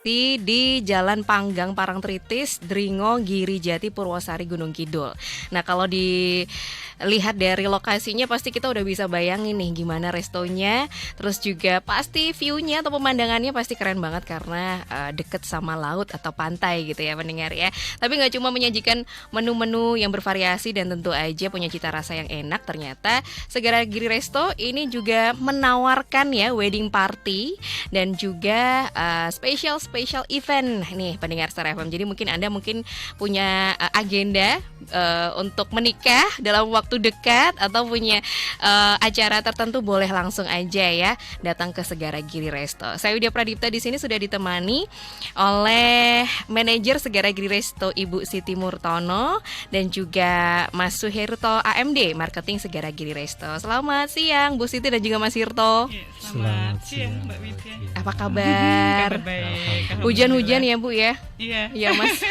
di Jalan Panggang Parangtritis, Dringo, Girijati, Purwosari, Gunung Kidul. Nah, kalau dilihat dari lokasinya pasti kita udah bisa bayangin nih gimana restonya. Terus juga pasti view-nya atau pemandangannya pasti keren banget karena deket sama laut atau pantai gitu ya pendengar ya. Tapi nggak cuma menyajikan menu-menu yang bervariasi dan tentu aja punya cita rasa yang enak, ternyata Segara Giri Resto ini juga menawarkan ya wedding party dan juga special event nih pendengar Star FM. Jadi Anda mungkin punya agenda untuk menikah dalam waktu dekat atau punya acara tertentu, boleh langsung aja ya datang ke Segara Giri Resto. Saya Widya Pradipta di sini sudah ditemani oleh manajer Segara Giri Resto Ibu Siti Murtono dan juga Mas Suherto AMD Marketing Segara Giri Resto. Selamat siang Bu Siti dan juga Mas Hirto. Ya, selamat siang Mbak Widya. Apa kabar? Kabar baik. Hujan-hujan ya Bu ya? Iya. Iya Mas.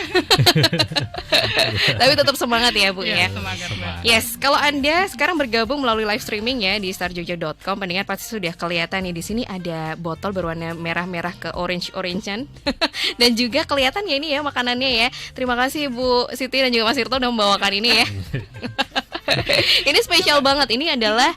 Tapi tetap semangat ya Bu ya. Semangat Mbak. Yes, kalau Anda sekarang bergabung melalui live streaming ya di starjogja.com, pendengar pasti sudah kelihatan nih di sini ada botol berwarna merah-merah ke orange-orangean. Dan juga kelihatan ya ini ya makanannya ya. Terima kasih Bu Siti dan juga Mas Hirto udah membawakan ini ya. Ini spesial banget. Ini adalah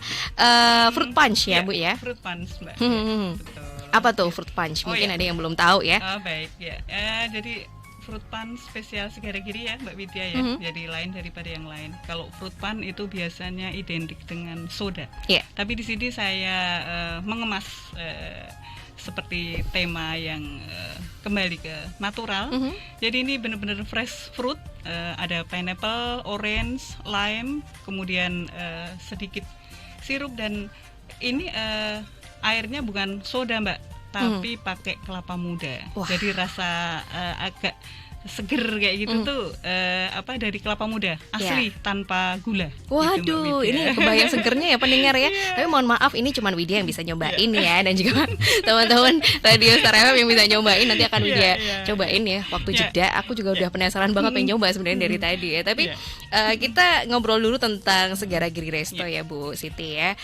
fruit punch ya Bu ya. Fruit punch Mbak. Betul. Apa tuh fruit punch? Mungkin ada yang belum tahu ya. Oh baik ya. Jadi fruit punch spesial Segara Giri ya Mbak Widya ya. Jadi lain daripada yang lain. Kalau fruit punch itu biasanya identik dengan soda. Yeah. Tapi di sini saya mengemas seperti tema yang kembali ke natural. Jadi ini benar-benar fresh fruit. Ada pineapple, orange, lime, kemudian sedikit sirup dan ini airnya bukan soda Mbak, tapi pakai kelapa muda. Wah. Jadi rasa agak seger kayak gitu tuh dari kelapa muda asli tanpa gula. Waduh, gitu, ini kebayang segernya ya pendengar ya. Tapi mohon maaf, ini cuma Widya yang bisa nyobain ya, dan juga teman-teman Radio Star FM yang bisa nyobain nanti akan Widya cobain ya waktu jeda. Aku juga udah penasaran banget pengen nyoba sebenarnya dari tadi ya. Tapi kita ngobrol dulu tentang Segara Giri Resto ya Bu Siti ya.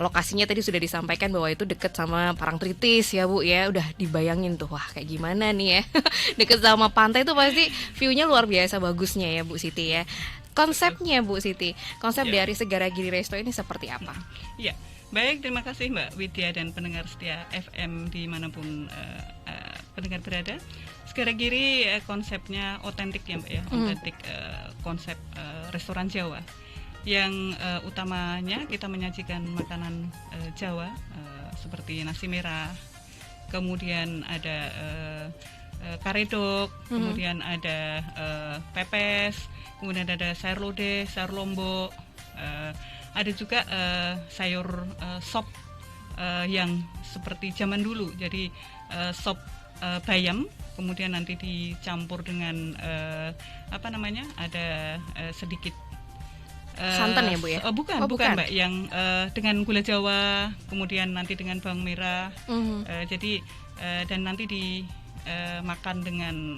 Lokasinya tadi sudah disampaikan bahwa itu deket sama Parangtritis ya Bu ya. Udah dibayangin tuh, wah kayak gimana nih ya. Deket sama pantai tuh pasti view-nya luar biasa bagusnya ya Bu Siti ya. Konsepnya Bu Siti, konsep dari Segara Giri Resto ini seperti apa? Iya, baik, terima kasih Mbak Widya dan pendengar setia FM dimanapun pendengar berada. Segara Giri konsepnya otentik ya Mbak ya, otentik konsep restoran Jawa. Yang utamanya kita menyajikan makanan Jawa seperti nasi merah, kemudian ada karedok, kemudian ada pepes, kemudian ada sayur lodeh, sayur lombok, ada juga sayur sop yang seperti zaman dulu, jadi sop bayam, kemudian nanti dicampur dengan ada sedikit santan ya Bu ya? Bukan Mbak, yang dengan gula Jawa, kemudian nanti dengan bawang merah, jadi dan nanti dimakan dengan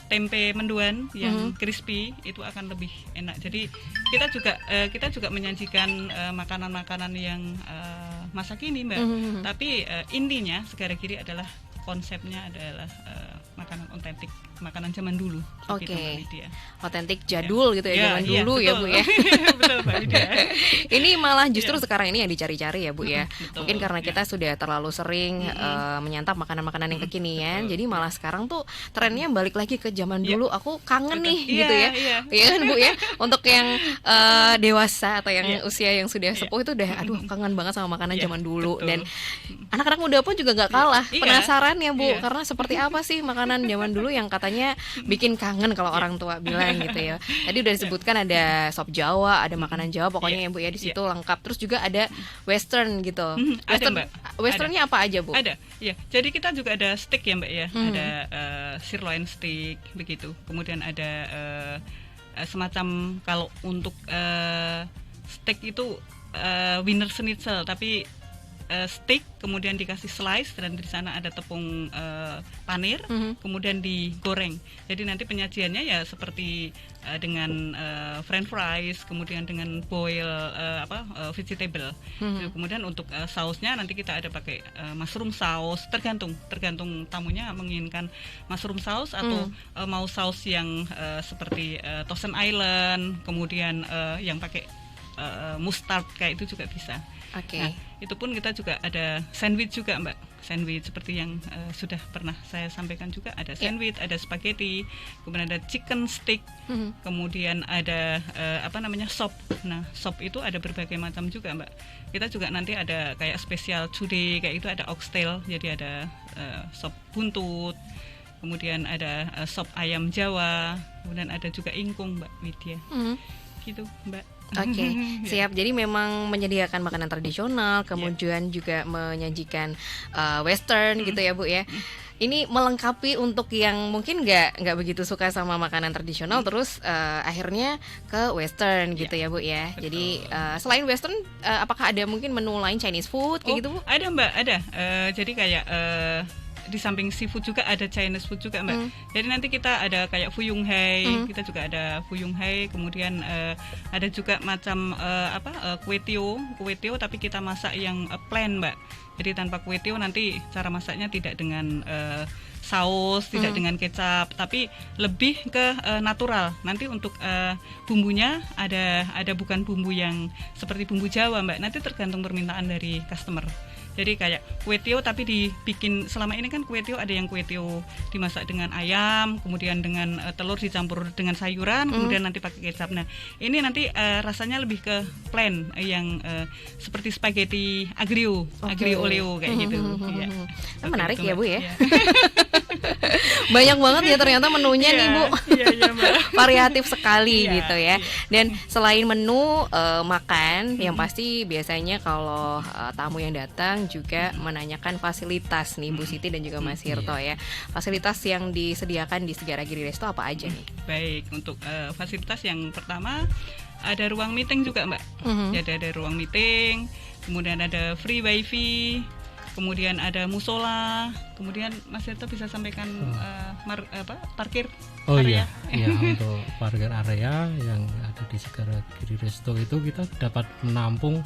tempe mendoan yang crispy, itu akan lebih enak. Jadi kita juga menyajikan makanan-makanan yang masa kini Mbak. Tapi intinya Segara Giri adalah konsepnya adalah makanan otentik, makanan zaman dulu. Oke. Otentik jadul gitu ya, zaman dulu betul. ya Bu ya. Betul Mbak Widya. Ini malah justru sekarang ini yang dicari-cari ya Bu ya. Betul. Mungkin karena kita sudah terlalu sering menyantap makanan-makanan yang kekinian, jadi malah sekarang tuh trennya balik lagi ke zaman dulu. Aku kangen nih gitu ya. Iya kan Bu ya. Untuk yang dewasa atau yang usia yang sudah sepuh itu udah aduh kangen banget sama makanan zaman dulu. Dan anak-anak muda pun juga gak kalah penasaran ya Bu, karena seperti apa sih makanan zaman dulu yang katanya bikin kangen kalau orang tua bilang gitu ya. Tadi udah disebutkan ada sop Jawa, ada makanan Jawa pokoknya ya Bu ya, di situ lengkap. Terus juga ada western gitu. Westernnya apa aja Bu? Ada. Ya, jadi kita juga ada steak ya Mbak ya. Ada sirloin steak begitu. Kemudian ada semacam kalau untuk steak itu Wiener Schnitzel, tapi steak, kemudian dikasih slice, dan di sana ada tepung panir, kemudian digoreng. Jadi nanti penyajiannya ya seperti dengan french fries, kemudian dengan boil vegetable. Kemudian untuk sausnya nanti kita ada pakai mushroom sauce, tergantung tamunya menginginkan mushroom sauce atau mau saus yang seperti Thousand Island, kemudian yang pakai mustard kayak itu juga bisa. Oke. Nah, itu pun kita juga ada sandwich juga, Mbak. Sandwich seperti yang sudah pernah saya sampaikan juga, ada sandwich, ada spaghetti, kemudian ada chicken stick, kemudian ada sop. Nah, sop itu ada berbagai macam juga, Mbak. Kita juga nanti ada kayak spesial today kayak itu, ada oxtail, jadi ada sop buntut. Kemudian ada sop ayam Jawa, kemudian ada juga ingkung, Mbak Widya. Gitu, Mbak. Oke, siap. Jadi memang menyediakan makanan tradisional, kemudian juga menyajikan western gitu ya Bu ya. Ini melengkapi untuk yang mungkin nggak begitu suka sama makanan tradisional, terus akhirnya ke western gitu ya Bu ya. Betul. Jadi selain western, apakah ada mungkin menu lain Chinese food kayak gitu Bu? Ada, Mbak, ada. Jadi kayak di samping seafood juga ada Chinese food juga, Mbak. Jadi nanti kita ada kayak fuyung hai, kita juga ada fuyung hai, kemudian ada juga macam kue tio tapi kita masak yang plain, Mbak. Jadi tanpa kue tio, nanti cara masaknya tidak dengan saus, tidak dengan kecap, tapi lebih ke natural. Nanti untuk bumbunya ada bukan bumbu yang seperti bumbu Jawa, Mbak. Nanti tergantung permintaan dari customer. Jadi kayak kue tio tapi dibikin, selama ini kan kue tio ada yang kue tio dimasak dengan ayam, kemudian dengan telur dicampur dengan sayuran, kemudian nanti pakai kecap. Nah, ini nanti rasanya lebih ke plain, yang seperti spaghetti aglio olio kayak gitu. Ya. Menarik itu, ya Bu ya. Ya. Banyak banget ya ternyata menunya nih Bu. Iya, Mbak. Variatif sekali Iya, gitu ya. iya. Dan selain menu makan, yang pasti biasanya kalau tamu yang datang juga menanyakan fasilitas nih Bu Siti dan juga Mas Hirto ya. Fasilitas yang disediakan di Segara Giri Resto apa aja nih? Baik, untuk fasilitas yang pertama ada ruang meeting juga, Mbak. Jadi ada ruang meeting, kemudian ada free wifi, kemudian ada musola, kemudian Mas Hirto bisa sampaikan parkir area. Iya, untuk parkir area yang ada di Segara Giri Resto itu kita dapat menampung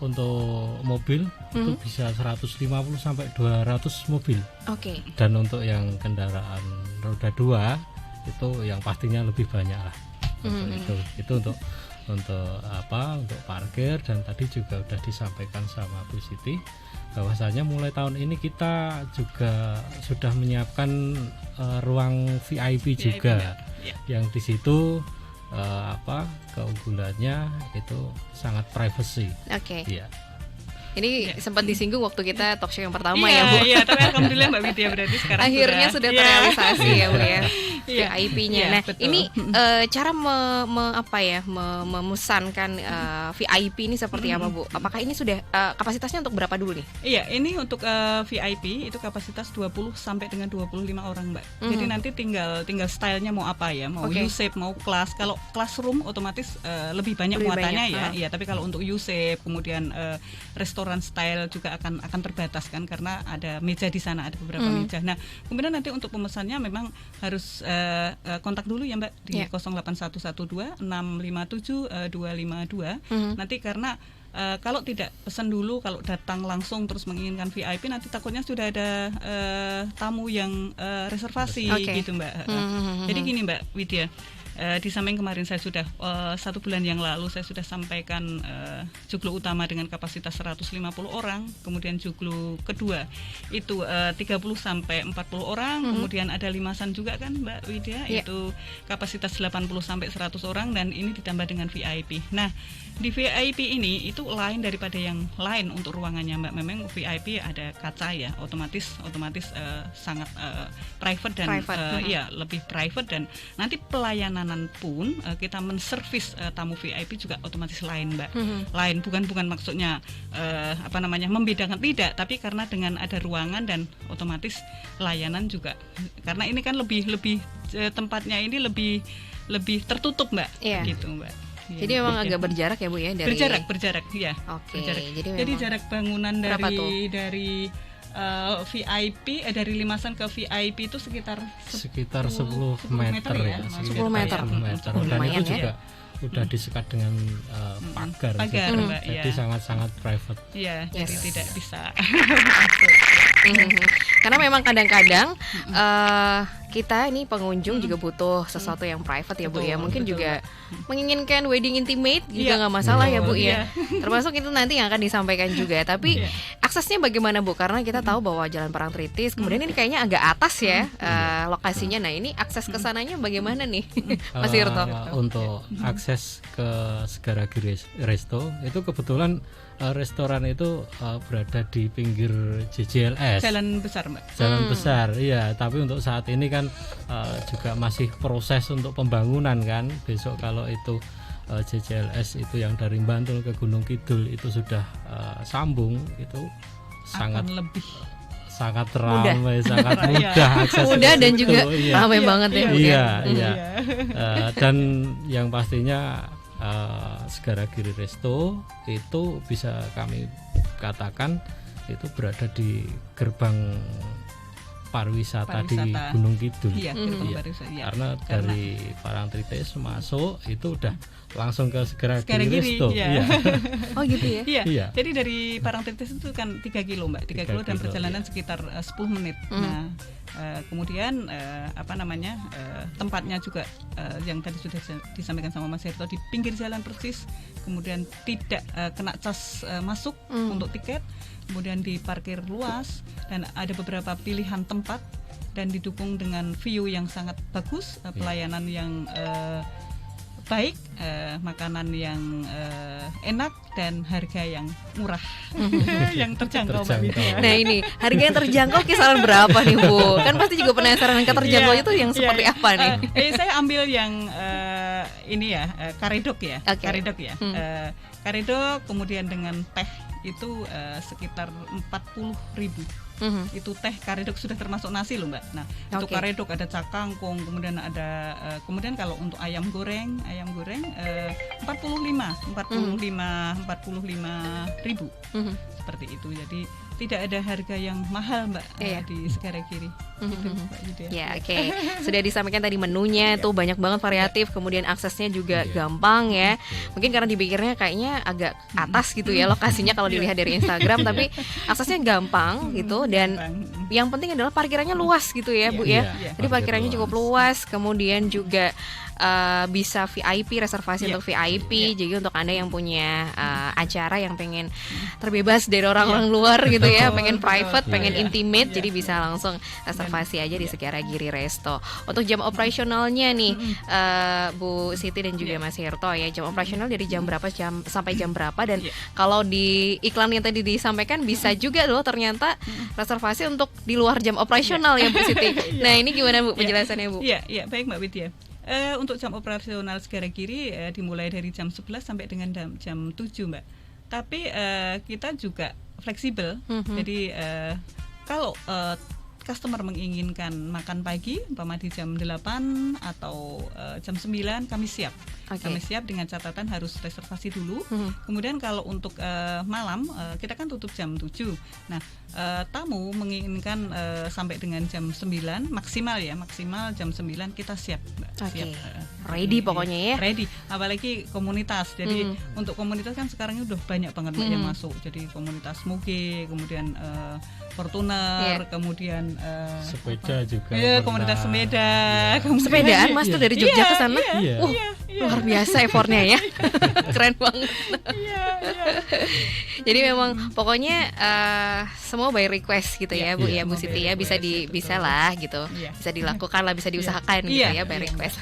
untuk mobil itu bisa 150 sampai 200 mobil. Oke. Dan untuk yang kendaraan roda 2 itu yang pastinya lebih banyak lah. Itu untuk parkir. Dan tadi juga udah disampaikan sama Bu Siti bahwasanya mulai tahun ini kita juga sudah menyiapkan ruang VIP juga yang di situ keunggulannya itu sangat privacy. Oke. Iya. Ini sempat disinggung waktu kita talk show yang pertama ya Bu. Iya, tapi alhamdulillah Mbak Widya berarti sekarang akhirnya sudah terrealisasi ya Bu ya. Iya. VIP-nya. Iya, Nah, betul. ini cara memesankan VIP ini seperti apa Bu? Apakah ini sudah kapasitasnya untuk berapa dulu nih? Iya, ini untuk VIP itu kapasitas 20 sampai dengan 25 orang, Mbak. Jadi nanti tinggal stylenya mau apa ya, mau U-shape, mau kelas. Kalau classroom otomatis lebih banyak muatannya ya. Iya, tapi kalau untuk U-shape kemudian restoran style juga akan terbatas kan, karena ada meja di sana, ada beberapa meja. Nah, kemudian nanti untuk pemesannya memang harus kontak dulu ya, Mbak, di 08112 657 252. Nanti karena kalau tidak pesan dulu, kalau datang langsung terus menginginkan VIP, nanti takutnya sudah ada tamu yang reservasi gitu, Mbak. Jadi gini, Mbak Widya, di samping kemarin saya sudah 1 bulan yang lalu saya sudah sampaikan joglo utama dengan kapasitas 150 orang, kemudian joglo kedua itu 30 sampai 40 orang, kemudian ada limasan juga kan, Mbak Widya, itu kapasitas 80 sampai 100 orang, dan ini ditambah dengan VIP. Nah, di VIP ini itu lain daripada yang lain untuk ruangannya, Mbak. Memang VIP ada kaca ya, otomatis sangat private dan ya lebih private, dan nanti pelayanan pun kita menservis tamu VIP juga otomatis lain, Mbak. Lain bukan maksudnya membedakan, tidak, tapi karena dengan ada ruangan dan otomatis layanan juga, karena ini kan lebih tempatnya ini lebih tertutup, Mbak. Gitu, Mbak. Jadi memang agak berjarak ya Bu ya dari berjarak ya. Oke. Berjarak. Jadi Jadi memang jarak bangunan Berapa tuh? dari VIP dari Limasan ke VIP itu sekitar 10 meter ya, 10 meter. 10 meter. Dan Lumayan itu ya. juga udah disekat dengan pagar, Pagar, juga. Mbak, Jadi ya. sangat-sangat private. Iya, jadi Yes. tidak bisa. Karena memang kadang-kadang kita ini pengunjung juga butuh sesuatu yang private ya Bu ya. Betul, Mungkin betul, juga Mbak. menginginkan wedding intimate juga Iya, nggak masalah ya Bu betul, ya. iya. Termasuk itu nanti yang akan disampaikan juga. Tapi Iya. aksesnya bagaimana Bu? Karena kita tahu bahwa Jalan Parangtritis, kemudian ini kayaknya agak atas ya lokasinya. Nah ini akses ke sananya bagaimana nih Mas Tirto? Untuk akses ke Segara Giri Resto itu kebetulan restoran itu berada di pinggir JJLS. Jalan besar, Mbak. Jalan besar, iya. Tapi untuk saat ini kan juga masih proses untuk pembangunan kan. Besok kalau itu JJLS itu yang dari Bantul ke Gunung Kidul itu sudah sambung, itu sangat Akan lebih sangat ramai, sangat Iya. mudah akses. Mudah dan itu. juga Iya. ramai banget ya Bu ya. Iya, iya. Dan yang pastinya Segara Giri Resto itu bisa kami katakan itu berada di gerbang pariwisata di Pariwisata. Gunung Kidul. Iya, gerbang Iya. pariwisata, iya. Karena dari Parangtritis masuk itu udah langsung ke Segara Segara Giri Giri, Resto. iya. Iya. Oh gitu ya. Iya. Iya. Jadi dari Parangtritis itu kan 3 kilo, Mbak. 3 kilo dan 3 kilo, perjalanan sekitar 10 menit. Nah, kemudian tempatnya juga yang tadi sudah disampaikan sama Mas Herto di pinggir jalan persis. Kemudian tidak kena cas masuk untuk tiket. Kemudian diparkir luas dan ada beberapa pilihan tempat dan didukung dengan view yang sangat bagus, pelayanan yang baik, makanan yang enak dan harga yang murah, yang terjangkau, Mbak Widya. Nah ini harga yang terjangkau kisaran berapa nih Bu? Kan pasti juga penasaran dengan terjangkau itu yang seperti apa nih? Saya ambil yang ini ya, karedok ya, Oke. karedok ya, karedok kemudian dengan teh itu sekitar 40.000. Itu teh karedok sudah termasuk nasi loh Mbak. Nah untuk Oke. karedok ada cakangkung, kemudian ada kemudian kalau untuk ayam goreng 45.000 seperti itu. Jadi tidak ada harga yang mahal Mbak di Segara Giri. Gitu, Mbak Widya. Ya oke, sudah disampaikan tadi menunya tuh banyak banget variatif, kemudian aksesnya juga gampang ya. Mungkin karena dipikirnya kayaknya agak atas gitu ya lokasinya kalau dilihat dari Instagram, tapi aksesnya gampang gitu dan yang penting adalah parkirannya luas gitu ya Bu ya. Iya, Jadi parkirannya parkir cukup luas, kemudian juga bisa VIP, reservasi untuk VIP. Jadi untuk Anda yang punya acara yang pengen terbebas dari orang-orang luar gitu ya, pengen private, pengen intimate, jadi bisa langsung reservasi aja di Segara Giri Resto. Untuk jam operasionalnya nih Bu Siti dan juga Mas Herto ya, jam operasional dari jam berapa sampai jam berapa, dan kalau di iklan yang tadi disampaikan bisa juga loh ternyata reservasi untuk di luar jam operasional ya Bu Siti. Nah ini gimana Bu penjelasannya Bu? Iya, baik Mbak Widya. Untuk jam operasional Segara Giri dimulai dari jam 11 sampai dengan jam 7 Mbak. Tapi kita juga fleksibel. Jadi kalau customer menginginkan makan pagi umpama di jam 8 atau jam 9 kami siap. Kami siap dengan catatan harus reservasi dulu. Kemudian kalau untuk malam kita kan tutup jam 7. Nah, tamu menginginkan sampai dengan jam 9 maksimal jam 9 kita siap, Mbak. Siap. Ready pokoknya ya. Ready. Apalagi komunitas. Jadi untuk komunitas kan sekarang ini udah banyak banget Mbak yang masuk. Jadi komunitas Muge, kemudian Fortuner, kemudian sepeda juga. Iya, komunitas sepeda. Sepedaan Mas tuh dari Jogja ke sana. Iya. Luar biasa effortnya ya. Keren banget. Jadi memang pokoknya semua by request gitu ya Bu ya Bu Siti ya, bisa lah gitu. Bisa dilakukan lah, bisa diusahakan gitu ya by request.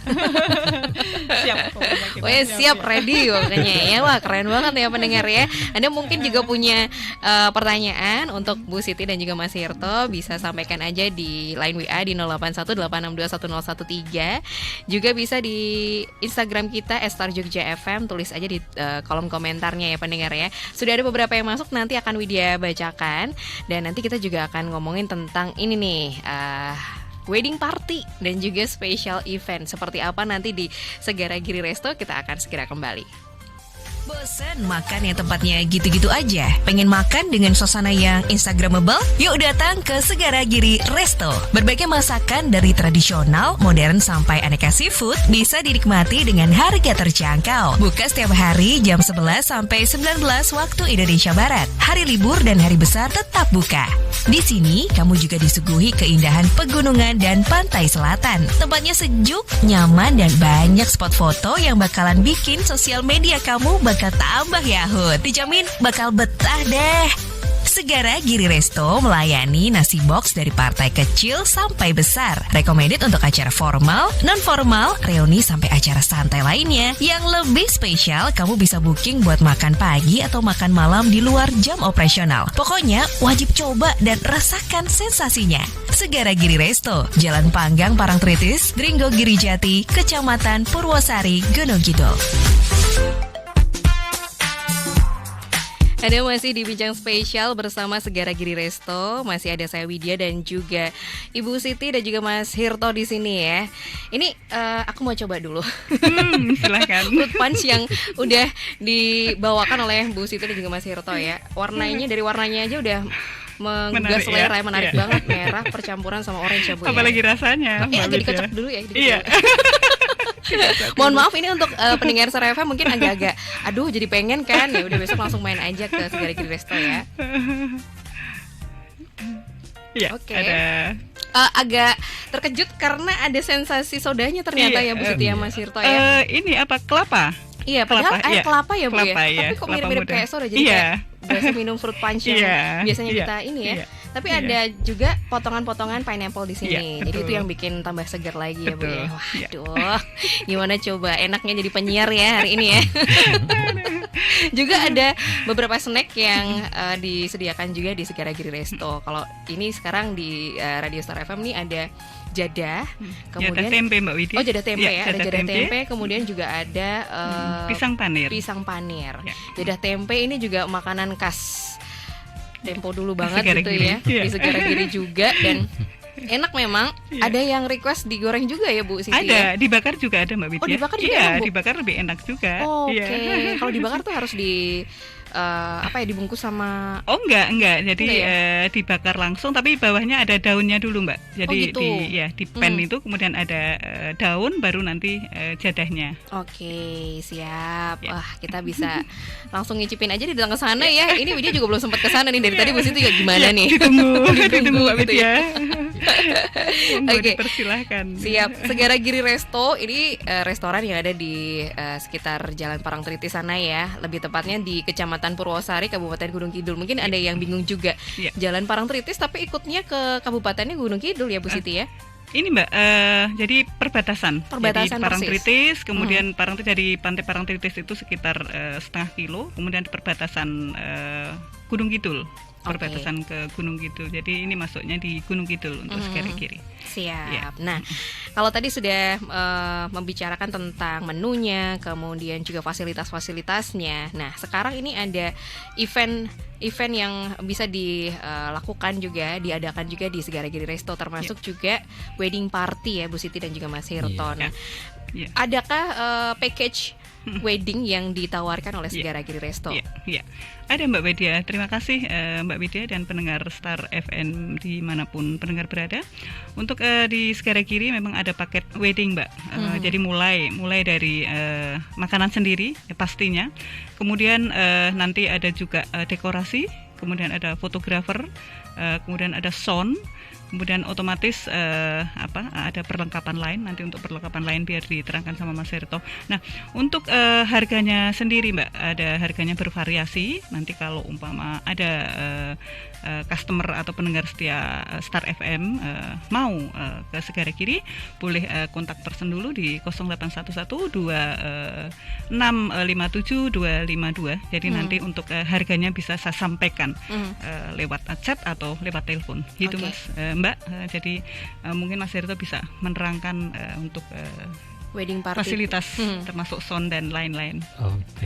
Siap ready pokoknya ya. Wah keren banget ya pendengar ya. Anda mungkin juga punya pertanyaan untuk Bu Siti dan juga Mas Hirto, bisa sampaikan aja di line WA di 0818621013. Juga bisa di Instagram kita @starjogjafm, tulis aja di kolom komentarnya ya pendengar ya. Sudah ada beberapa yang masuk, nanti akan Widya bacakan, dan nanti kita juga akan ngomongin tentang ini nih wedding party dan juga special event. Seperti apa nanti di Segara Giri Resto, kita akan segera kembali. Bosen makan yang tempatnya gitu-gitu aja? Pengen makan dengan suasana yang instagramable? Yuk datang ke Segara Giri Resto. Berbagai masakan dari tradisional, modern sampai aneka seafood bisa dinikmati dengan harga terjangkau. Buka setiap hari jam 11 sampai 19 waktu Indonesia Barat. Hari libur dan hari besar tetap buka. Di sini kamu juga disuguhi keindahan pegunungan dan pantai selatan. Tempatnya sejuk, nyaman, dan banyak spot foto yang bakalan bikin sosial media kamu bakal tambah yahoo. Dijamin bakal betah deh. Segara Giri Resto melayani nasi box dari partai kecil sampai besar. Recommended untuk acara formal, non-formal, reuni sampai acara santai lainnya. Yang lebih spesial, kamu bisa booking buat makan pagi atau makan malam di luar jam operasional. Pokoknya wajib coba dan rasakan sensasinya. Segara Giri Resto, Jalan Panggang Parangtritis, Dringgo Girijati, Kecamatan Purwosari, Gunung Kidul. Ada masih di Bincang Spesial bersama Segara Giri Resto. Masih ada saya Widya dan juga Ibu Siti dan juga Mas Hirto di sini ya. Ini aku mau coba dulu. Silahkan. Fruit punch yang udah dibawakan oleh Bu Siti dan juga Mas Hirto ya. Warnanya, dari warnanya aja udah menggugah selera, ya? Menarik banget. Merah percampuran sama orange ya Bu. Apalagi ya? rasanya. Agak dikocok dulu ya. Iya. Mohon maaf ini untuk pendengar Segara FM mungkin agak-agak aduh jadi pengen kan, ya udah besok langsung main aja ke Segara Giri Resto ya. Iya. Oke. Ada agak terkejut karena ada sensasi sodanya ternyata ya Bu Siti ya Mas Hirto ya. Ini apa, kelapa? Iya, padahal kelapa, air iya. kelapa ya Bu Kelapa, ya. iya. Tapi kok Kelapa mirip-mirip muda. kayak soda, jadi Iya. kayak berasa minum fruit punch yang Iya, biasanya iya, kita ini ya. iya. Tapi Iya. ada juga potongan-potongan pineapple di sini. Iya, Jadi betul. itu yang bikin tambah segar lagi ya Bu Betul, ya. iya. Waduh. Gimana coba enaknya jadi penyiar ya hari ini ya. Juga ada beberapa snack yang disediakan juga di Segara Giri Resto. Kalau ini sekarang di Radio Star FM nih ada jadah, Jadah kemudian tempe Mbak Widya. oh jadah tempe Iya, ya, ada jadah tempe, kemudian juga ada Pisang panir. pisang panir. Ya. Jadah tempe ini juga makanan khas Tempo dulu banget Segara gitu Giri. ya. Iya. Di Segara Giri juga dan enak memang. Iya. Ada yang request digoreng juga ya Bu Siti ya? Ada, dibakar juga ada Mbak Widya. Oh, dibakar juga iya, enak, Bu? dibakar lebih enak juga. Oke. Iya. Kalau dibakar tuh harus di apa ya, dibungkus sama Oh enggak. Jadi Enggak dibakar langsung, tapi bawahnya ada daunnya dulu Mbak. Jadi Oh, gitu. di pan itu kemudian ada daun, baru nanti jadahnya. Oke, siap. Ya. Wah, kita bisa langsung ngicipin aja di datang ke sana ya. Ini Widya juga belum sempat ke sana nih dari tadi Bu Siti juga gimana Ya, nih? Ditunggu Ditunggu Mbak gitu Widya. Oke. Dipersilahkan. Siap. Segara Giri Resto ini restoran yang ada di sekitar Jalan Parangtritis sana ya. Lebih tepatnya di Kecamatan Purwosari, Kabupaten Gunung Kidul. Mungkin ada yang bingung juga. Iya. Jalan Parangtritis tapi ikutnya ke kabupatennya Gunung Kidul ya Bu Siti ya. Ini Mbak, jadi perbatasan. Perbatasan jadi Parangtritis, kemudian Parangtritis dari pantai Parangtritis itu sekitar setengah kilo, kemudian perbatasan Gunung Kidul. Perbatasan ke Gunung Kidul. Jadi ini masuknya di Gunung Kidul untuk Segara Giri. Siap. Ya. Nah, kalau tadi sudah membicarakan tentang menunya, kemudian juga fasilitas-fasilitasnya. Nah, sekarang ini ada event yang bisa dilakukan juga, diadakan juga di Segara Giri Resto, termasuk juga wedding party ya Bu Siti dan juga Mas Hirto. Nah, Ya. adakah package wedding yang ditawarkan oleh Segara Giri Resto? Iya. Ada Mbak Widya. Terima kasih Mbak Widya dan pendengar Star FM dimanapun pendengar berada. Untuk di Segara Giri memang ada paket wedding Mbak. Jadi mulai dari makanan sendiri pastinya. Kemudian nanti ada juga dekorasi. Kemudian ada fotografer. Kemudian ada sound. Kemudian otomatis ada perlengkapan lain, nanti untuk perlengkapan lain biar diterangkan sama Mas Hirto. Nah, untuk harganya sendiri Mbak, ada harganya bervariasi. Nanti kalau umpama ada customer atau pendengar setia Star FM mau ke Segara Giri, boleh kontak person dulu di 0811265722. Jadi nanti untuk harganya bisa saya sampaikan lewat chat atau lewat telepon. Gitu Oke. Mas. Mbak, jadi mungkin Mas Hirto bisa menerangkan untuk Wedding party. fasilitas termasuk sound dan lain-lain. Oke.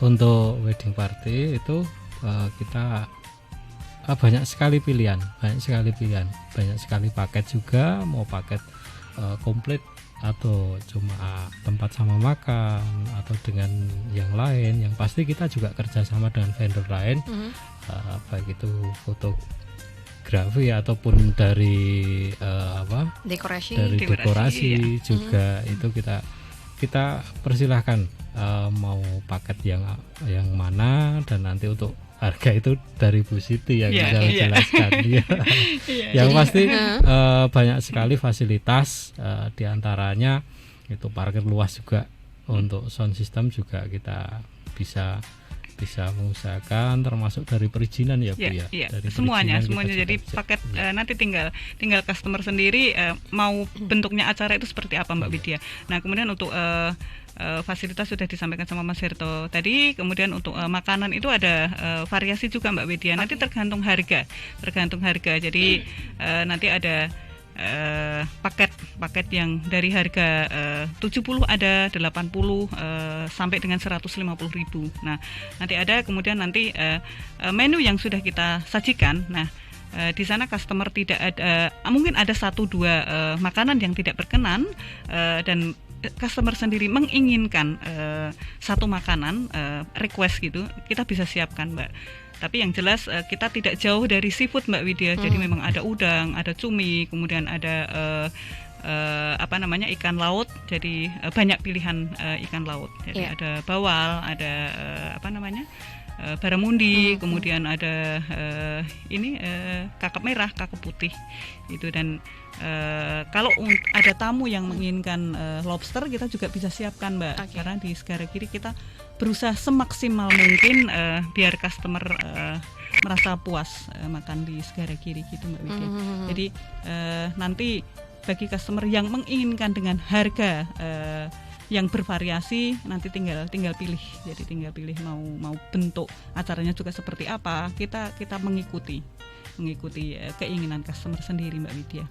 Untuk wedding party itu kita banyak sekali pilihan, banyak sekali paket juga, mau paket komplit atau cuma tempat sama makan atau dengan yang lain. Yang pasti kita juga kerjasama dengan vendor lain, baik itu fotografi ataupun dari dekorasi juga. Itu kita persilahkan mau paket yang mana, dan nanti untuk harga itu dari Bu Siti yang bisa menjelaskan. Yang pasti banyak sekali fasilitas, diantaranya itu parkir luas juga. Untuk sound system juga kita bisa mengusahakan, termasuk dari perizinan ya Bu ya. Dari semuanya jadi paket nanti tinggal customer sendiri mau bentuknya acara itu seperti apa Mbak Widya. Nah kemudian untuk fasilitas sudah disampaikan sama Mas Herto tadi. Kemudian untuk makanan itu ada variasi juga Mbak Widya. Nanti tergantung harga. Jadi nanti ada paket yang dari harga 70 ada 80 sampai dengan 150.000. Nah, nanti ada kemudian menu yang sudah kita sajikan. Nah, di sana customer tidak ada, mungkin ada 1-2 makanan yang tidak berkenan, dan customer sendiri menginginkan satu makanan request gitu, kita bisa siapkan Mbak. Tapi yang jelas kita tidak jauh dari seafood Mbak Widya. Jadi memang ada udang, ada cumi, kemudian ada ikan laut. Jadi banyak pilihan ikan laut. Jadi ada bawal, ada baramundi, kemudian ada kakap merah, kakap putih itu. Dan kalau ada tamu yang menginginkan lobster, kita juga bisa siapkan Mbak. Karena di Segara Giri kita berusaha semaksimal mungkin biar customer merasa puas makan di Segara Giri gitu Mbak Widya. Jadi nanti bagi customer yang menginginkan dengan harga yang bervariasi, nanti tinggal pilih. Jadi tinggal pilih mau bentuk acaranya juga seperti apa. Kita mengikuti keinginan customer sendiri Mbak Widya.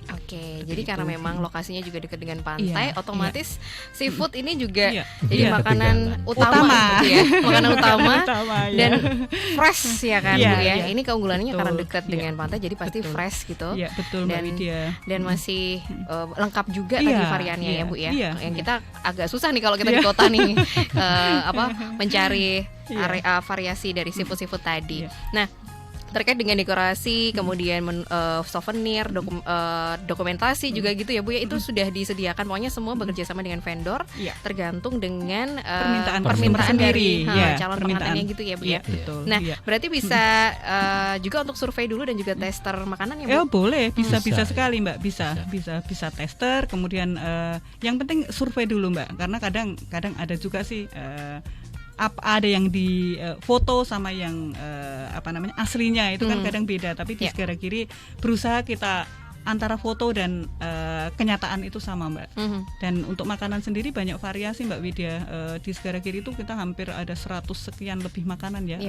Jadi karena memang lokasinya juga dekat dengan pantai, otomatis seafood ini juga jadi makanan utama gitu ya. Makanan utama dan fresh ya kan Bu ya. Ini keunggulannya karena dekat dengan pantai, jadi pasti fresh gitu. Iya, betul Mbak Widya. Dan masih lengkap juga tadi variannya ya Bu ya. Yang kita agak susah nih kalau kita di kota nih mencari variasi dari seafood tadi. Nah, terkait dengan dekorasi, kemudian souvenir, dokumentasi juga gitu ya Bu ya, itu sudah disediakan, pokoknya semua bekerja sama dengan vendor, tergantung dengan permintaan dari calon pengantinnya gitu ya Bu ya. Betul. Nah, berarti bisa juga untuk survei dulu dan juga tester makanan ya Bu? Boleh, bisa sekali Mbak, bisa tester, kemudian yang penting survei dulu Mbak, karena kadang ada juga sih ada yang di foto sama yang aslinya itu kan kadang beda. Tapi di Segara Giri berusaha kita antara foto dan kenyataan itu sama Mbak. Dan untuk makanan sendiri banyak variasi Mbak Widya. Di Segara Giri itu kita hampir ada 100 sekian lebih makanan ya.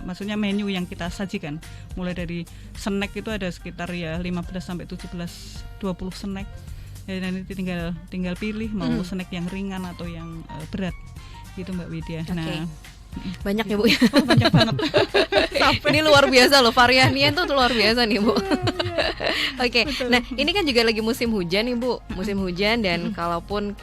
Maksudnya menu yang kita sajikan. Mulai dari snack itu ada sekitar 15 sampai 17 20 snack. Dan nanti tinggal pilih mau snack yang ringan atau yang berat. Gitu Mbak Widya. Nah, banyak ya Bu ya. Banyak banget. Ini luar biasa loh, variannya tuh luar biasa nih Bu. Nah ini kan juga lagi musim hujan nih Bu, musim hujan, dan kalaupun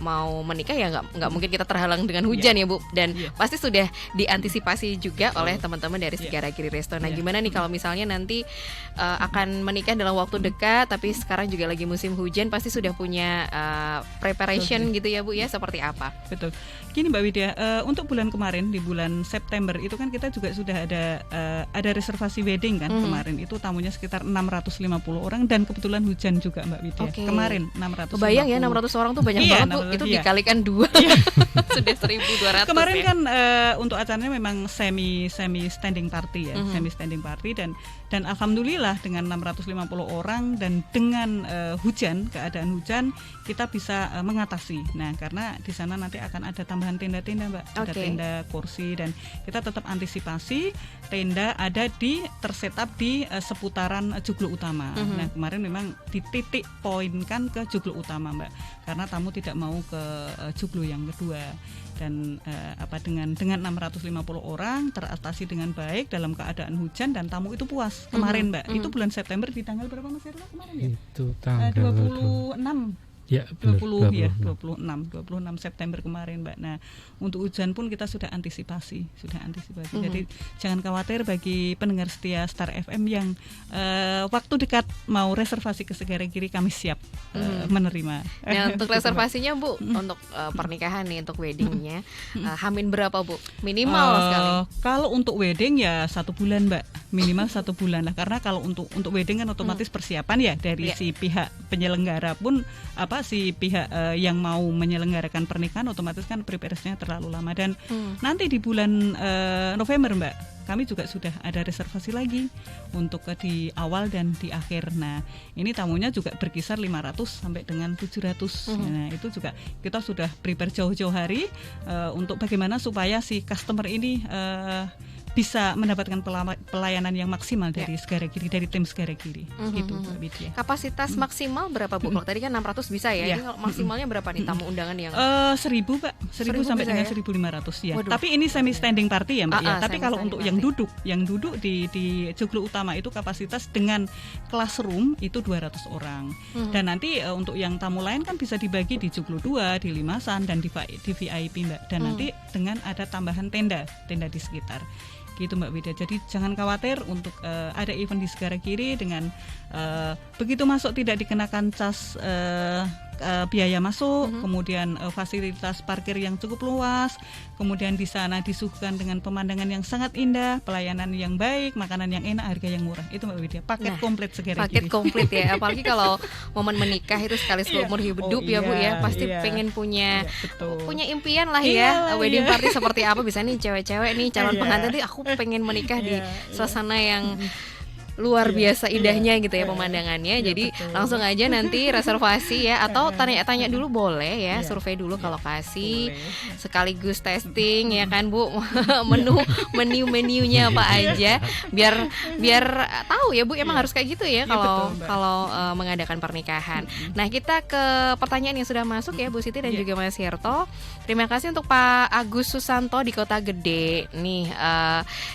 mau menikah ya nggak mungkin kita terhalang dengan hujan ya Bu, dan pasti sudah diantisipasi juga oleh teman-teman dari Segara Giri Resto. Nah gimana nih kalau misalnya nanti akan menikah dalam waktu dekat, tapi sekarang juga lagi musim hujan, pasti sudah punya preparation gitu ya Bu ya, seperti apa? Betul. Gini Mbak Widya, untuk bulan kemarin di bulan September itu kan kita juga sudah ada reservasi wedding kan kemarin, itu tamunya sekitar 650 orang, dan kebetulan hujan juga Mbak Widya. Kemarin 650. Kebayang ya 600 orang tuh banyak banget Bu, itu dikalikan 2 sudah 1.200. Kemarin kan untuk acaranya memang semi standing party ya, semi standing party, dan alhamdulillah dengan 650 orang dan dengan keadaan hujan kita bisa mengatasi. Nah, karena di sana nanti akan ada tambahan tenda-tenda Mbak, ada tenda, kursi, dan kita tetap antisipasi tenda ada tersetup di seputaran joglo utama. utama. Nah, kemarin memang dititik poinkan ke joglo utama, Mbak. Karena tamu tidak mau ke joglo yang kedua. Dan dengan 650 orang teratasi dengan baik dalam keadaan hujan dan tamu itu puas. Kemarin, Mbak. Itu bulan September di tanggal berapa Mas Irla kemarin ya? Itu tanggal 26. Ya, 26 September kemarin, Mbak. Nah, untuk hujan pun kita sudah antisipasi. Jadi jangan khawatir bagi pendengar setia Star FM yang waktu dekat mau reservasi ke Segara Giri, kami siap menerima. Nah, untuk reservasinya Bu, untuk pernikahan nih, untuk weddingnya, hamin berapa Bu? Minimal sekali. Kalau untuk wedding ya 1 bulan, Mbak. Minimal 1 bulan lah. Karena kalau untuk wedding kan otomatis persiapan ya dari si pihak penyelenggara pun si pihak yang mau menyelenggarakan pernikahan otomatis kan preparasinya terlalu lama. Dan nanti di bulan November, Mbak, kami juga sudah ada reservasi lagi untuk di awal dan di akhir. Nah, ini tamunya juga berkisar 500 sampai dengan 700. Nah, itu juga kita sudah prepare jauh-jauh hari untuk bagaimana supaya si customer ini bisa mendapatkan pelayanan yang maksimal dari Segara Giri, dari tim Segara Giri. Gitu, Mbak Widya. Kapasitas maksimal berapa Bu? Kalau tadi kan 600 bisa ya. Ini maksimalnya berapa nih tamu undangan yang 1000, Pak. 1000 sampai dengan 1500 ya. Waduh. Tapi ini semi standing party ya, Mbak ya. Tapi kalau untuk yang party. duduk di joglo utama itu kapasitas dengan classroom itu 200 orang. Dan nanti untuk yang tamu lain kan bisa dibagi di joglo 2, di Limasan dan di VIP, Mbak. Dan nanti dengan ada tambahan tenda di sekitar. Gitu, Mbak Widya. Jadi jangan khawatir untuk ada event di Segara Giri dengan begitu masuk tidak dikenakan cas biaya masuk, kemudian fasilitas parkir yang cukup luas, kemudian di sana disuguhkan dengan pemandangan yang sangat indah, pelayanan yang baik, makanan yang enak, harga yang murah. Itu Mbak Widya, paket komplit Segara Giri. Paket komplit ya, apalagi kalau momen menikah itu sekali seumur hidup ya Bu ya, pasti pengen punya impian lah ya, wedding party seperti apa. Bisa nih cewek-cewek nih calon pengantin nih, aku pengen menikah di suasana yang luar biasa indahnya gitu ya pemandangannya. Jadi langsung aja nanti reservasi ya, atau tanya-tanya dulu boleh ya, survei dulu ke lokasi, sekaligus testing ya kan Bu, menu-menunya apa aja, biar tahu ya Bu, emang harus kayak gitu ya kalau mengadakan pernikahan. Nah, kita ke pertanyaan yang sudah masuk ya Bu Siti dan juga Mas Hirto. Terima kasih untuk Pak Agus Susanto di Kota Gede nih,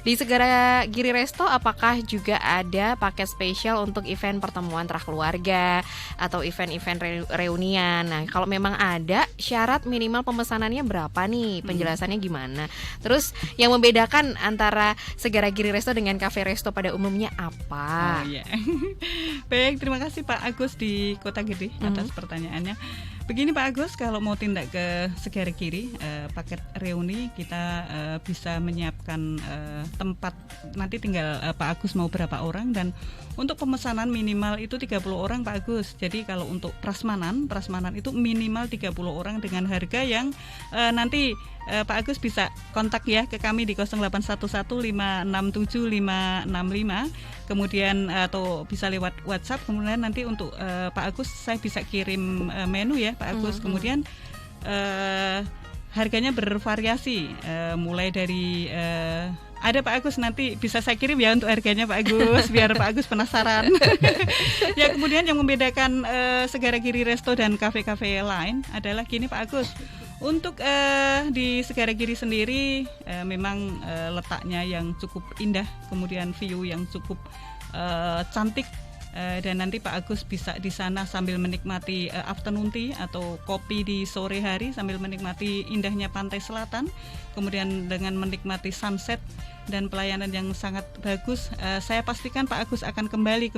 di Segara Giri Resto apakah juga ada paket spesial untuk event pertemuan keluarga atau event-event reunian? Nah, kalau memang ada, syarat minimal pemesanannya berapa nih? Penjelasannya gimana? Terus yang membedakan antara Segara Giri Resto dengan Cafe Resto pada umumnya apa? Baik, terima kasih Pak Agus di Kota Gede atas pertanyaannya. Begini Pak Agus, kalau mau tindak ke Segara Giri, paket reuni kita bisa menyiapkan tempat, nanti tinggal Pak Agus mau berapa orang, dan untuk pemesanan minimal itu 30 orang Pak Agus. Jadi kalau untuk prasmanan itu minimal 30 orang dengan harga yang nanti Pak Agus bisa kontak ya ke kami di 0811567565, kemudian atau bisa lewat WhatsApp. Kemudian nanti untuk Pak Agus saya bisa kirim menu ya Pak Agus. Kemudian harganya bervariasi, mulai dari ada Pak Agus, nanti bisa saya kirim ya untuk harganya Pak Agus, biar Pak Agus penasaran. Ya, kemudian yang membedakan Segara Giri Resto dan kafe-kafe lain adalah gini Pak Agus. Untuk di Segara Giri sendiri memang letaknya yang cukup indah, kemudian view yang cukup cantik, dan nanti Pak Agus bisa di sana sambil menikmati afternoon tea atau kopi di sore hari sambil menikmati indahnya pantai selatan, kemudian dengan menikmati sunset dan pelayanan yang sangat bagus. Saya pastikan Pak Agus akan kembali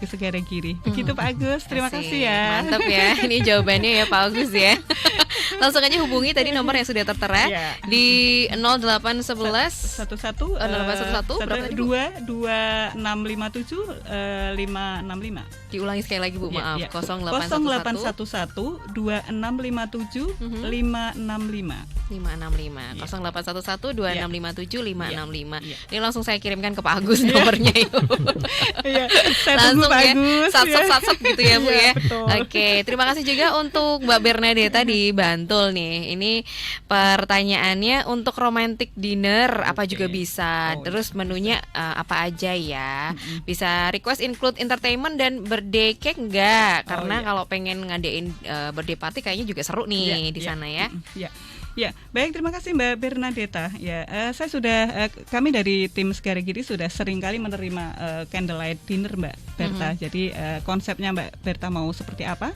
ke Segara Giri. Begitu Pak Agus, terima kasih ya. Mantap ya, ini jawabannya ya Pak Agus ya. Langsung aja hubungi tadi nomor yang sudah tertera di 0811 2657 565. Diulangi sekali lagi Bu, maaf. 0811 2657 565. 0811 2657 565. 0813-833-9365. Iya. Ini langsung saya kirimkan ke Pak Agus nomornya itu. Iya, saya tunggu Langsung Pak ya, Agus. sat-sat gitu ya Bu Iya, ya. betul. Oke, terima kasih juga untuk Mbak Bernadetta di Bantul nih. Ini pertanyaannya untuk romantic dinner apa juga bisa. Oh, Terus menunya apa aja ya? Bisa request include entertainment dan birthday cake enggak? Karena iya. kalau pengen ngadain birthday party kayaknya juga seru nih di sana ya. Ya, ya, baik, terima kasih Mbak Bernadetta. Ya, saya sudah kami dari tim Segara Giri sudah sering kali menerima candlelight dinner Mbak Berta. Jadi konsepnya Mbak Berta mau seperti apa?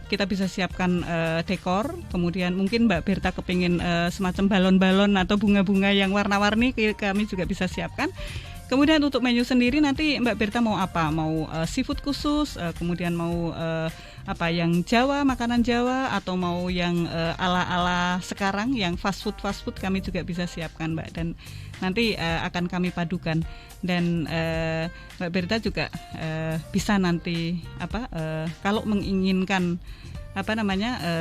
Kita bisa siapkan dekor, kemudian mungkin Mbak Berta kepingin semacam balon-balon atau bunga-bunga yang warna-warni, kami juga bisa siapkan. Kemudian untuk menu sendiri nanti Mbak Berta mau apa? Mau seafood khusus, kemudian mau apa yang Jawa, makanan Jawa, atau mau yang ala-ala sekarang yang fast food kami juga bisa siapkan Mbak, dan nanti akan kami padukan. Dan Mbak Berta juga bisa nanti kalau menginginkan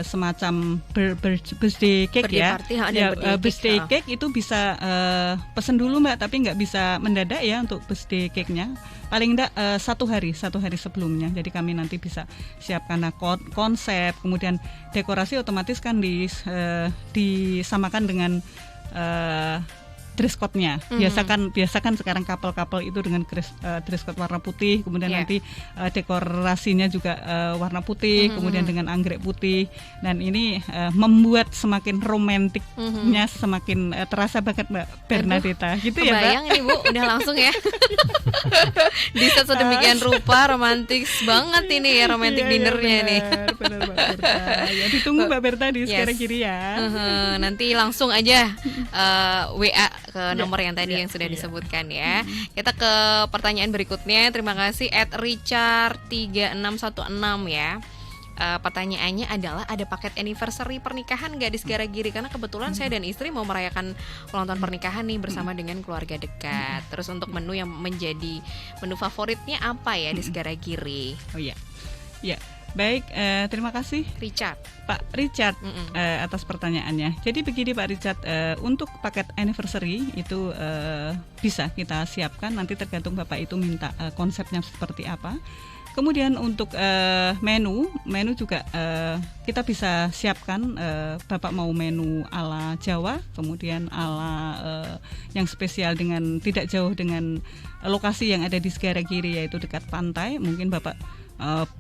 semacam birthday cake Birthday ya, party, ada birthday cake itu bisa pesen dulu Mbak, tapi nggak bisa mendadak ya untuk birthday cake-nya. Paling enggak satu hari sebelumnya. Jadi kami nanti bisa siapkan konsep, kemudian dekorasi otomatis kan disamakan dengan dress code-nya. Biasakan sekarang couple itu dengan dress code warna putih, kemudian nanti dekorasinya juga warna putih, kemudian dengan anggrek putih, dan ini membuat semakin romantiknya semakin terasa banget Mbak Bernadetta. Gitu ya Mbak. Kebayang ini Bu, udah langsung ya. Bisa sedemikian rupa, romantis banget ini ya, romantic dinnernya nih. Benar Mbak Berta. Ya, ditunggu Mbak Berta di Segara Giri ya. Nanti langsung aja WA ke nomor yang tadi yang sudah disebutkan ya. Kita ke pertanyaan berikutnya. Terima kasih @richard3616 ya. Pertanyaannya adalah ada paket anniversary pernikahan nggak di Segara Giri? Karena kebetulan saya dan istri mau merayakan ulang tahun pernikahan nih bersama dengan keluarga dekat. Terus untuk menu yang menjadi menu favoritnya apa ya di Segara Giri? Oh iya, ya. Baik, terima kasih Richard. Pak Richard atas pertanyaannya. Jadi begini Pak Richard, untuk paket anniversary itu bisa kita siapkan, nanti tergantung Bapak itu minta konsepnya seperti apa. Kemudian untuk menu juga kita bisa siapkan, Bapak mau menu ala Jawa, kemudian ala yang spesial dengan tidak jauh dengan lokasi yang ada di Segara Giri, yaitu dekat pantai. Mungkin Bapak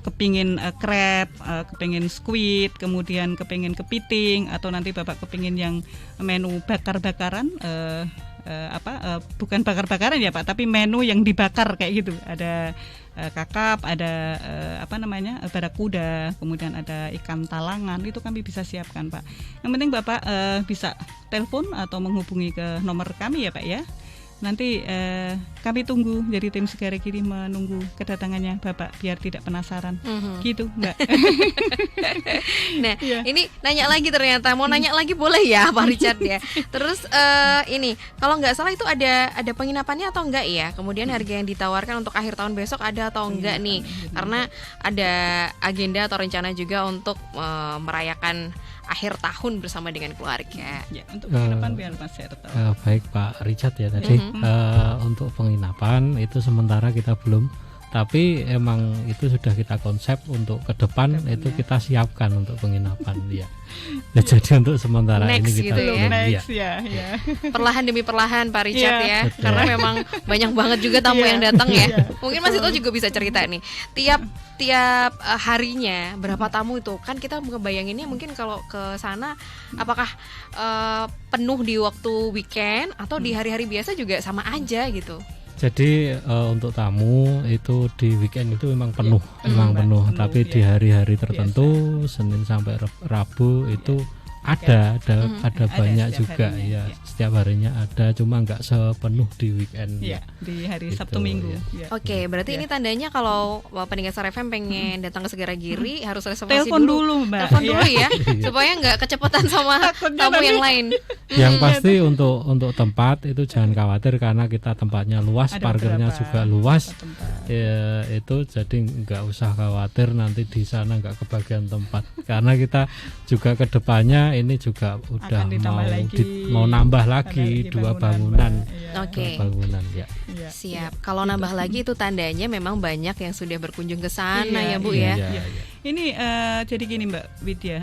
kepingin crab, kepingin squid, kemudian kepingin kepiting, atau nanti Bapak kepingin yang menu bakar-bakaran, bukan bakar-bakaran ya Pak, tapi menu yang dibakar kayak gitu. Ada kakap, ada barakuda, kemudian ada ikan talangan, itu kami bisa siapkan Pak. Yang penting Bapak bisa telepon atau menghubungi ke nomor kami ya Pak ya. Nanti kami tunggu, jadi tim Segara Giri menunggu kedatangannya Bapak biar tidak penasaran. Gitu Mbak. Nah ini nanya lagi, ternyata mau nanya lagi boleh ya Pak Richard ya. Terus ini kalau nggak salah itu ada penginapannya atau enggak ya? Kemudian harga yang ditawarkan untuk akhir tahun besok ada atau enggak nih? Karena ada agenda atau rencana juga untuk merayakan akhir tahun bersama dengan keluarga. Ya, untuk penginapan biar Mas Ser tahu. Baik Pak Richard ya tadi. Untuk penginapan itu sementara kita belum, tapi emang itu sudah kita konsep untuk ke depan itu kita siapkan untuk penginapan ya. Jadi untuk sementara Next ini kita gitu ya. Next ya. Perlahan demi perlahan Pak Richard ya. Betul. Karena memang banyak banget juga tamu yang datang ya. Mungkin Mas Ito juga bisa cerita nih. Tiap harinya berapa tamu itu? Kan kita ngebayanginnya mungkin kalau ke sana apakah penuh di waktu weekend atau di hari-hari biasa juga sama aja gitu. Jadi untuk tamu itu di weekend itu memang penuh, penuh. Tapi di hari-hari tertentu Senin sampai Rabu itu ada banyak juga ya. Setiap harinya ada, cuma nggak sepenuh di weekend ya. Di hari gitu, Sabtu Minggu. Ya. Oke, berarti ini tandanya kalau pendengar Star FM pengen datang ke Segara Giri harus reservasi Telepon dulu Mbak. Telepon dulu ya, supaya nggak kecepatan sama tamu yang lain. Yang pasti untuk tempat itu jangan khawatir karena kita tempatnya luas, parkirnya juga luas. Ya, itu jadi nggak usah khawatir nanti di sana nggak kebagian tempat karena kita juga kedepannya ini juga udah Akan ditambah lagi. mau nambah Ada lagi lagi 2 bangunan. Mbak. Iya. Oke. 2 bangunan ya. Iya. Siap. Kalau nambah lagi itu tandanya memang banyak yang sudah berkunjung ke sana Iya, ya Bu Iya, ya. iya. Ini jadi gini Mbak Widya,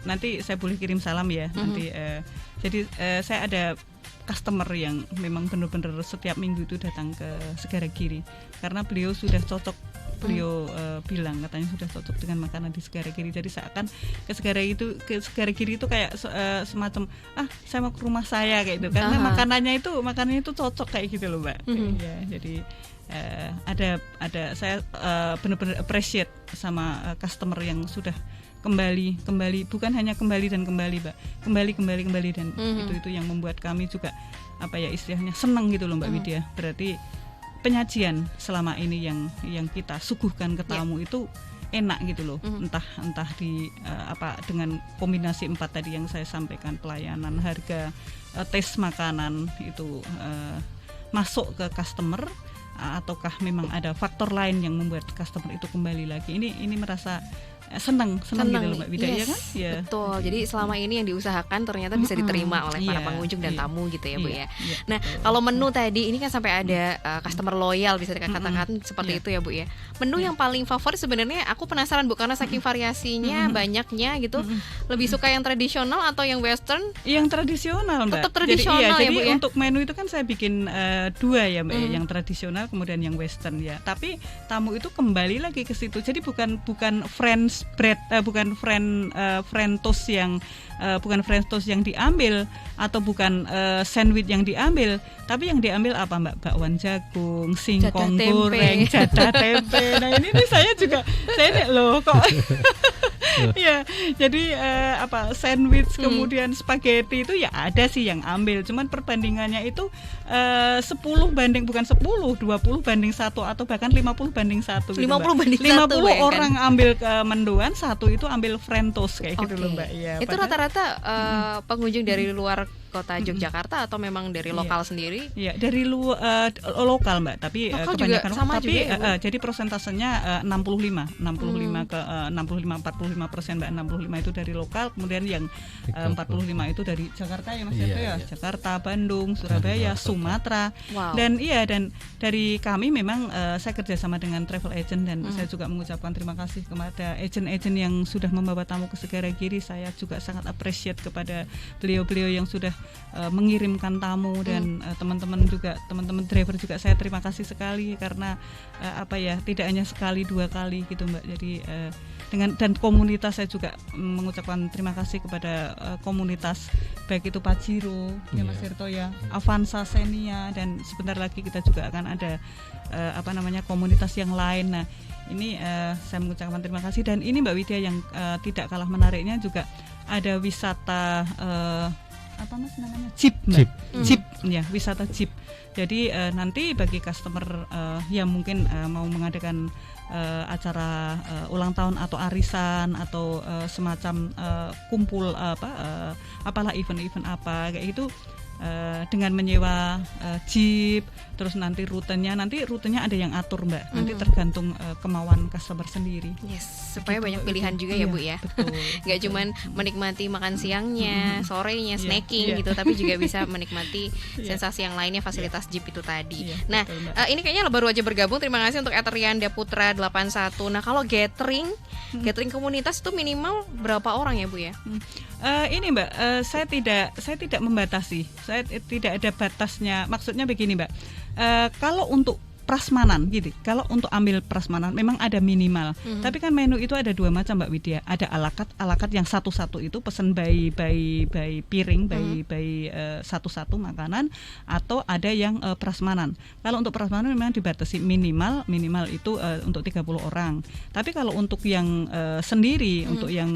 nanti saya boleh kirim salam ya. Nanti jadi saya ada customer yang memang benar-benar setiap minggu itu datang ke Segara Giri karena beliau sudah cocok. Beliau bilang katanya sudah cocok dengan makanan di Segara Giri. Jadi seakan ke Segara Giri itu kayak semacam saya mau ke rumah saya kayak gitu karena makanannya itu cocok kayak gitu loh Mbak. Ya, jadi ada saya benar-benar appreciate sama customer yang sudah kembali bukan hanya kembali dan kembali Mbak, kembali dan itu yang membuat kami juga apa ya istilahnya senang gitu loh Mbak Widya. Berarti penyajian selama ini yang kita suguhkan ke tamu itu enak gitu loh. Entah di dengan kombinasi 4 tadi yang saya sampaikan, pelayanan, harga, tes makanan itu masuk ke customer, ataukah memang ada faktor lain yang membuat customer itu kembali lagi. Ini merasa senang gitu loh Mbak Widya, ya kan? Ya. Betul. Jadi selama ini yang diusahakan ternyata bisa diterima oleh para pengunjung dan tamu gitu ya Bu ya. Nah, kalau menu tadi ini kan sampai ada customer loyal bisa dikatakan seperti itu ya Bu ya. Menu yang paling favorit sebenarnya aku penasaran Bu karena saking variasinya banyaknya gitu. Lebih suka yang tradisional atau yang western? Yang tradisional Mbak. Tetap tradisional jadi, ya Bu ya. Untuk menu itu kan saya bikin 2 ya Mbak, yang tradisional kemudian yang western ya. Tapi tamu itu kembali lagi ke situ. Jadi bukan French bread, bukan French toast yang diambil atau bukan sandwich yang diambil, tapi yang diambil apa Mbak? Bakwan jagung, singkong goreng, jadah tempe. Nah ini saya loh kok. Ya, jadi sandwich kemudian spaghetti itu ya ada sih yang ambil, cuman perbandingannya itu 10 banding bukan 10, 20 banding 1 atau bahkan 50 banding 1 gitu, 50 banding 1 50 orang ambil ke mendoan, 1 itu ambil French toast kayak gitu loh Mbak. Ya, itu rata-rata pengunjung dari luar kota Yogyakarta atau memang dari lokal sendiri? Iya, dari lokal Mbak, tapi lokal kebanyakan juga sama tapi juga ya, jadi persentasenya 65 ke 45% Mbak. 65 itu dari lokal, kemudian yang 45 itu dari Jakarta ya Mas Seto ya. Jakarta, Bandung, Surabaya, Sumatera. Wow. Dan dari kami memang saya kerjasama dengan travel agent dan saya juga mengucapkan terima kasih kepada agent-agent yang sudah membawa tamu ke Segara Giri. Saya juga sangat appreciate kepada beliau-beliau yang sudah mengirimkan tamu dan teman-teman driver juga saya terima kasih sekali karena tidak hanya sekali 2 kali gitu Mbak. Jadi dan komunitas saya juga mengucapkan terima kasih kepada komunitas baik itu Pajero ya Mas Tirto ya, Avanza Xenia, dan sebentar lagi kita juga akan ada komunitas yang lain. Nah ini saya mengucapkan terima kasih, dan ini Mbak Widya yang tidak kalah menariknya juga ada wisata jeep Mbak. Jeep ya, wisata jeep. Jadi nanti bagi customer yang mungkin mau mengadakan acara ulang tahun atau arisan atau semacam kumpul apalah event-event apa kayak gitu, dengan menyewa jeep, terus nanti rutenya ada yang atur Mbak, nanti tergantung kemauan customer sendiri. Yes, supaya banyak pilihan juga iya, ya Bu ya. Betul. Nggak cuman menikmati makan siangnya, sorenya, snacking gitu, tapi juga bisa menikmati sensasi yang lainnya, fasilitas jeep itu tadi. Nah, ini kayaknya baru aja bergabung. Terima kasih untuk Eterianda Putra 81. Nah, kalau gathering komunitas itu minimal berapa orang ya Bu ya? Ini Mbak, saya tidak membatasi. Saya tidak ada batasnya. Maksudnya begini Mbak, kalau untuk prasmanan gitu, kalau untuk ambil prasmanan memang ada minimal. Tapi kan menu itu ada 2 macam Mbak Widya. Ada alakat yang satu-satu itu pesan by piring, by satu-satu makanan, atau ada yang prasmanan. Kalau untuk prasmanan memang dibatasi minimal itu untuk 30 orang. Tapi kalau untuk yang sendiri, untuk yang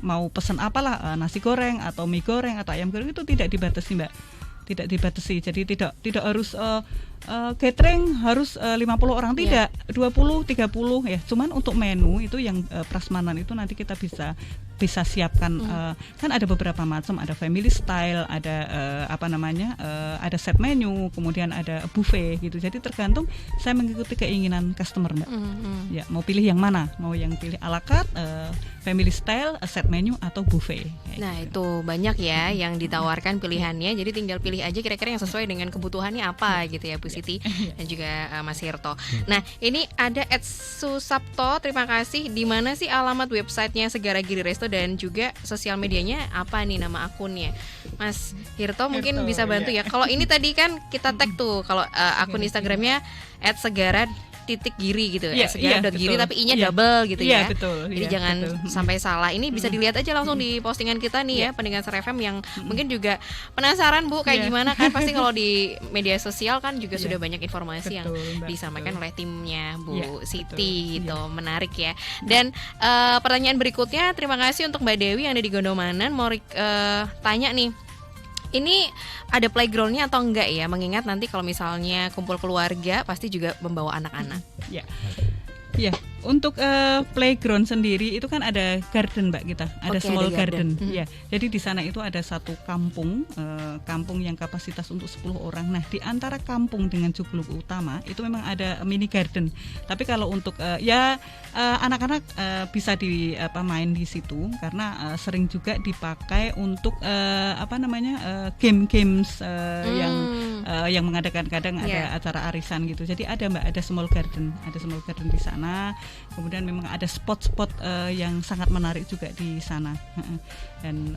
mau pesan apalah, nasi goreng atau mie goreng atau ayam goreng, itu tidak dibatasi Mbak. Tidak dibatasi. Jadi tidak harus catering harus 50 orang, tidak, 20, 30 ya. Cuman untuk menu itu yang prasmanan itu nanti kita bisa bisa siapkan kan ada beberapa macam, ada family style, ada ada set menu, kemudian ada buffet gitu. Jadi tergantung saya mengikuti keinginan customer, Mbak. Ya, mau pilih yang mana? Mau yang pilih à la carte, family style, set menu atau buffet. Nah, itu banyak ya yang ditawarkan pilihannya. Jadi tinggal pilih aja kira-kira yang sesuai dengan kebutuhannya apa gitu ya, Bu Siti dan juga Mas Hirto. Nah, ini ada @susapto, terima kasih. Di mana sih alamat websitenya Segara Giri Resto dan juga sosial medianya apa nih, nama akunnya? Mas Hirto mungkin bisa bantu ya. Kalau ini tadi kan kita tag tuh kalau akun Instagramnya @segara_giri gitu ya, segara.giri tapi i-nya double gitu ya. Jadi jangan sampai salah. Ini bisa dilihat aja langsung di postingan kita nih ya, pendengar Star FM yang mungkin juga penasaran Bu kayak gimana kan, pasti kalau di media sosial kan juga sudah banyak informasi yang disampaikan oleh timnya Bu Siti gitu. Menarik ya. Dan pertanyaan berikutnya, terima kasih untuk Mbak Dewi yang ada di Gondomanan, mau tanya nih. Ini ada playgroundnya atau enggak ya? Mengingat nanti kalau misalnya kumpul keluarga pasti juga membawa anak-anak. Ya, untuk playground sendiri itu kan ada garden, Mbak, kita. Ada small garden. Ya, jadi di sana itu ada satu kampung yang kapasitas untuk 10 orang. Nah, di antara kampung dengan Jugluk utama itu memang ada mini garden. Tapi kalau untuk anak-anak bisa main di situ karena sering juga dipakai untuk game-games yang mengadakan kadang ada acara arisan gitu. Jadi ada, Mbak, ada small garden di sana. Kemudian memang ada spot-spot yang sangat menarik juga di sana, dan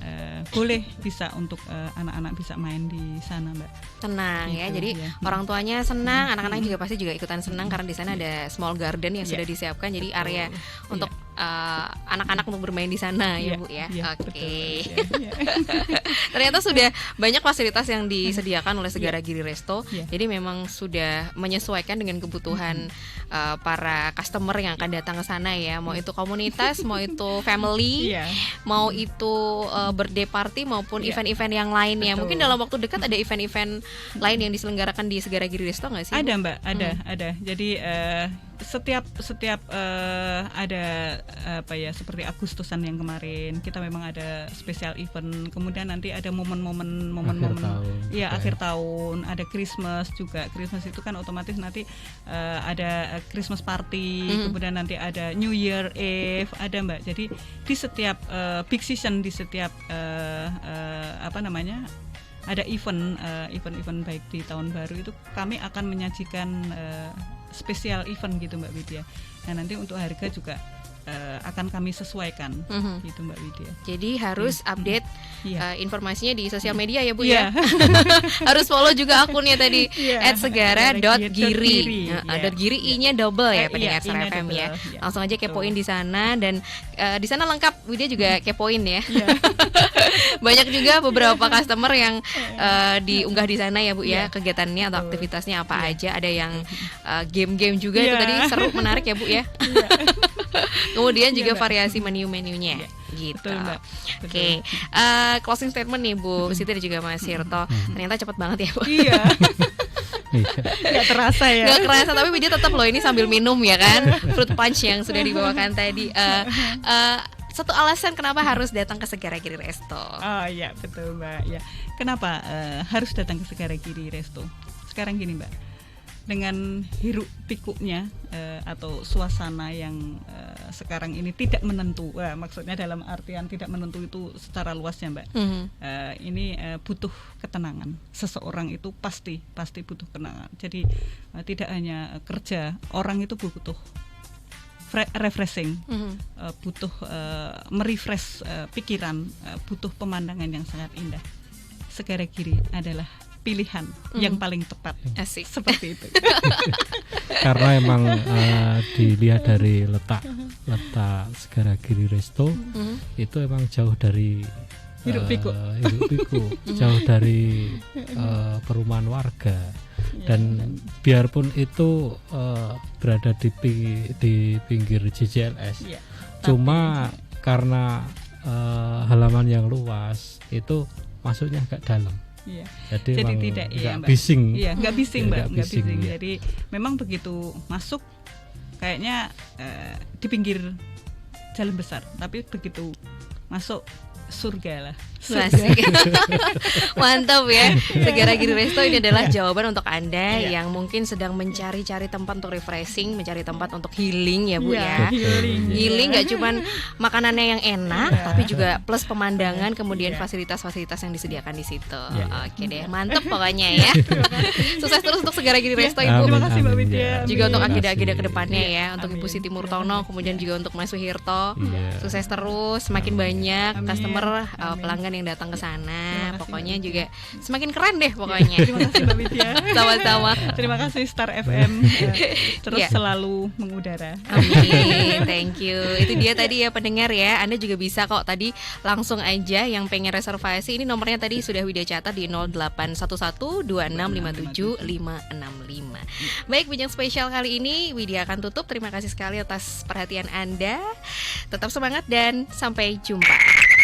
boleh bisa untuk anak-anak bisa main di sana, Mbak. Tenang gitu, ya, jadi orang tuanya senang, anak-anak juga pasti juga ikutan senang karena di sana ada small garden yang sudah disiapkan, jadi area untuk anak-anak untuk bermain di sana ya Bu ya. Oke. Ternyata sudah banyak fasilitas yang disediakan oleh Segara Giri Resto. Jadi memang sudah menyesuaikan dengan kebutuhan para customer yang akan datang ke sana ya. Mau itu komunitas, mau itu family, mau itu birthday party maupun event-event yang lainnya. Mungkin dalam waktu dekat ada event-event lain yang diselenggarakan di Segara Giri Resto nggak sih? Ada, Mbak, ada. Jadi setiap ada seperti Agustusan yang kemarin kita memang ada special event, kemudian nanti ada momen-momen akhir tahun, ada Christmas juga. Christmas itu kan otomatis nanti ada Christmas party, kemudian nanti ada New Year Eve, ada, Mbak. Jadi di setiap big season, di setiap ada event baik di tahun baru itu kami akan menyajikan spesial event gitu, Mbak Widya. Nah, nanti untuk harga juga akan kami sesuaikan gitu, Mbak Widya. Jadi harus update informasinya di sosial media ya Bu ya. Harus follow juga akunnya tadi @segara.giri. .giri i-nya double ya, pendengar Star FM ya. Langsung aja kepoin di sana, dan di sana lengkap, Widya juga kepoin ya. Banyak juga beberapa customer yang diunggah di sana ya Bu ya, kegiatannya atau aktivitasnya apa aja. Ada yang game-game juga itu tadi seru, menarik ya Bu ya. Kemudian juga variasi menu-menunya gitu. Oke. Closing statement nih Bu Siti dan juga Mas Hirto. Ternyata cepet banget ya Bu. Iya. Gak terasa ya. Gak kerasa, tapi Widya tetap loh ini sambil minum ya kan, fruit punch yang sudah dibawakan tadi. Satu alasan kenapa harus datang ke Segara Giri Resto. Oh iya, betul, Mbak. Ya. Kenapa harus datang ke Segara Giri Resto? Sekarang gini, Mbak, dengan hiruk pikuknya atau suasana yang sekarang ini tidak menentu. Maksudnya dalam artian tidak menentu itu secara luasnya, Mbak. Ini butuh ketenangan. Seseorang itu pasti butuh ketenangan. Jadi tidak hanya kerja, orang itu butuh refreshing, butuh merefresh pikiran, butuh pemandangan yang sangat indah. Segara Giri adalah pilihan yang paling tepat. Asik. Seperti itu. Karena emang dilihat dari letak Segara Giri Resto itu emang jauh dari hiruk pikuk, jauh dari perumahan warga, dan biarpun itu berada di pinggir JJLS, cuma karena halaman yang luas itu masuknya agak dalam. Jadi tidak nggak bising. Nggak bising, Mbak. Nggak bising. Ya. Jadi memang begitu masuk kayaknya di pinggir jalan besar, tapi begitu masuk surga lah. Asik. Mantap ya. Segara Giri Resto ini adalah jawaban untuk Anda yang mungkin sedang mencari-cari tempat untuk refreshing, mencari tempat untuk healing ya Bu ya. Healing nggak cuman makanannya yang enak, tapi juga plus pemandangan, kemudian fasilitas-fasilitas yang disediakan di situ. Oke deh, mantap pokoknya ya. Sukses terus untuk Segara Giri Resto Ibu. Terima kasih Mbak Widya. Juga untuk agenda-agenda kedepannya ya, untuk Ibu Siti Murtono, kemudian juga untuk Mas Suhirto. Sukses terus, semakin banyak customer, pelanggan yang datang ke sana. Pokoknya juga semakin keren deh pokoknya. Terima kasih Mbak Widya. Sama-sama. Terima kasih Star FM terus selalu mengudara. Amin, thank you. Itu dia tadi ya pendengar ya. Anda juga bisa kok tadi langsung aja yang pengen reservasi. Ini nomornya tadi sudah Widya catat di 08112657 565. Baik, bincang spesial kali ini Widya akan tutup. Terima kasih sekali atas perhatian Anda. Tetap semangat dan sampai jumpa.